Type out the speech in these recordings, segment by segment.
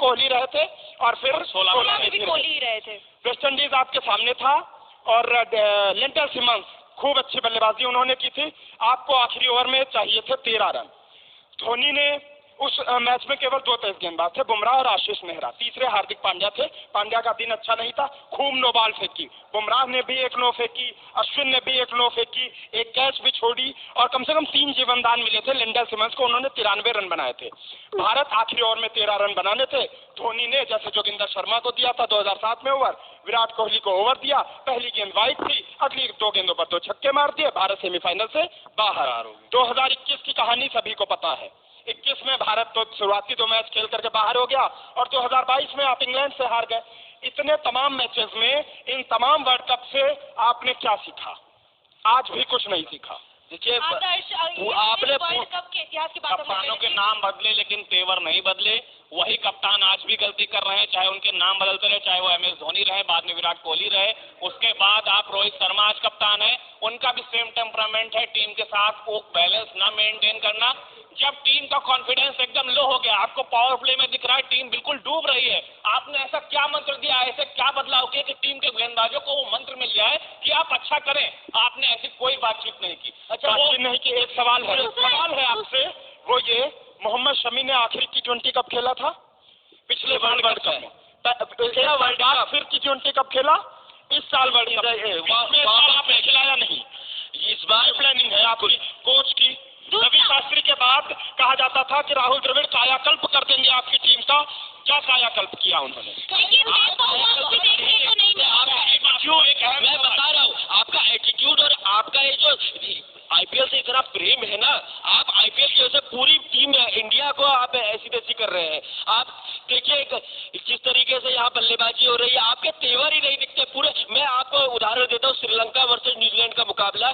कोहली रहे थे और फिर 16 में भी कोहली रहे थे। वेस्ट इंडीज आपके सामने था और लिंडर सिमंस खूब अच्छी बल्लेबाजी उन्होंने की थी। आपको आखिरी ओवर में चाहिए थे 13 रन। धोनी ने उस मैच में केवल 2 तेज गेंदबाज थे, बुमराह और आशीष नेहरा। तीसरे हार्दिक पांड्या थे। पांड्या का दिन अच्छा नहीं था, खूब नो बॉल फेंकी। बुमराह ने भी 1 नो फेंकी, अश्विन ने भी 1 नो फेंकी, 1 कैच भी छोड़ी और कम से कम 3 जीवनदान मिले थे लिंडर सिमंस को। उन्होंने 93 रन बनाए थे। भारत आखिरी ओवर में 13 रन बनाने थे। धोनी ने जैसे जोगिंदर शर्मा को दिया था 2007 में ओवर, विराट कोहली को ओवर दिया। पहली गेंद वाइड थी, अगली 2 गेंदों पर 2 छक्के मार दिए। भारत सेमीफाइनल से बाहर। 2021 की कहानी सभी को पता है। 21 में भारत तो शुरुआती 2 मैच खेल करके बाहर हो गया और 2022 में आप इंग्लैंड से हार गए। इतने तमाम मैचेस में, इन तमाम वर्ल्ड कप से आपने क्या सीखा? आज भी कुछ नहीं सीखा। देखिए, आपने वर्ल्ड कप के इतिहास की बात, कप्तानों के नाम बदले लेकिन तेवर नहीं बदले। वही कप्तान आज भी गलती कर रहे हैं, चाहे उनके नाम बदलते रहे, चाहे वो MS धोनी रहे, बाद में विराट कोहली रहे। उसके बाद आप रोहित शर्मा आज कप्तान है, उनका भी सेम टेम्परामेंट है। टीम के साथ वो बैलेंस ना मेंटेन करना। जब टीम का कॉन्फिडेंस एकदम लो हो गया, आपको पावर प्ले में दिख रहा है टीम बिल्कुल डूब रही है, आपने ऐसा क्या मंत्र दिया, ऐसे क्या बदलाव किया कि टीम के गेंदबाजों को वो मंत्र मिल जाए कि आप अच्छा करें? आपने ऐसी कोई बातचीत नहीं की। अच्छा, वो नहीं कि एक सवाल है आपसे, वो ये मोहम्मद शमी ने आखिरी T20 कब खेला था? पिछले वर्ल्ड कप में। फिर T20 कब खेला? इस साल वर्ल्ड कप आपने खिलाया नहीं। इस बार प्लानिंग है आपकी कोच की। रवि शास्त्री के बाद कहा जाता था कि राहुल द्रविड़ कायाकल्प कर देंगे आपकी टीम का। क्या कायाकल्प किया उन्होंने? मैं बता रहा हूँ, आपका एटीट्यूड और आपका ये जो IPL से इतना प्रेम है ना, आप IPL की वजह से पूरी टीम इंडिया को आप ऐसी तैसी कर रहे हैं। आप देखिए जिस तरीके से यहाँ बल्लेबाजी हो रही है, आपके तेवर ही नहीं दिखते पूरे। मैं आपको उदाहरण देता हूँ, श्रीलंका वर्सेस न्यूजीलैंड का मुकाबला।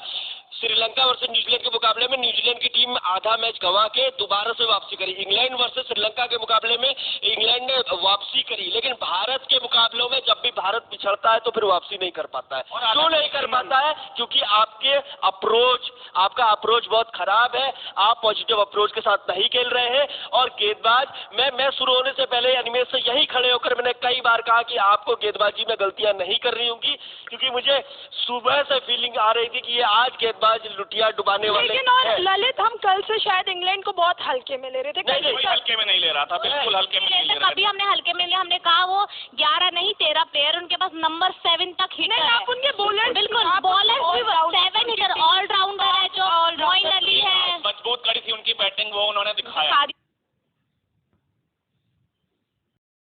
श्रीलंका वर्सेस न्यूजीलैंड के मुकाबले में न्यूजीलैंड की टीम आधा मैच गंवा के दोबारा से वापसी करी। इंग्लैंड वर्सेस श्रीलंका के मुकाबले में इंग्लैंड ने वापसी करी, लेकिन भारत के मुकाबलों में जब भी भारत पिछड़ता है तो फिर वापसी नहीं कर पाता है। क्यों नहीं कर पाता है? क्योंकि आपका अप्रोच बहुत खराब है। आप पॉजिटिव अप्रोच के साथ नहीं खेल रहे हैं। और गेंदबाज, मैं शुरू होने से पहले अनिमेश से यही खड़े होकर मैंने कई बार कहा कि आपको गेंदबाजी में गलतियां नहीं कर रही होंगी, क्योंकि मुझे सुबह से फीलिंग आ रही थी कि ये आज गेंदबाज लुटिया डुबाने वाले। लेकिन और ललित, हम कल से शायद इंग्लैंड को बहुत हल्के में ले रहे थे। नहीं, हल्के में नहीं ले रहा था, बिल्कुल हल्के में नहीं ले रहा था। कभी हमने हल्के में लिया, हमने कहा वो 11 नहीं 13 प्लेयर उनके पास नंबर 7 तक हिट है। आप उनके बॉलर बिल्कुल बॉलर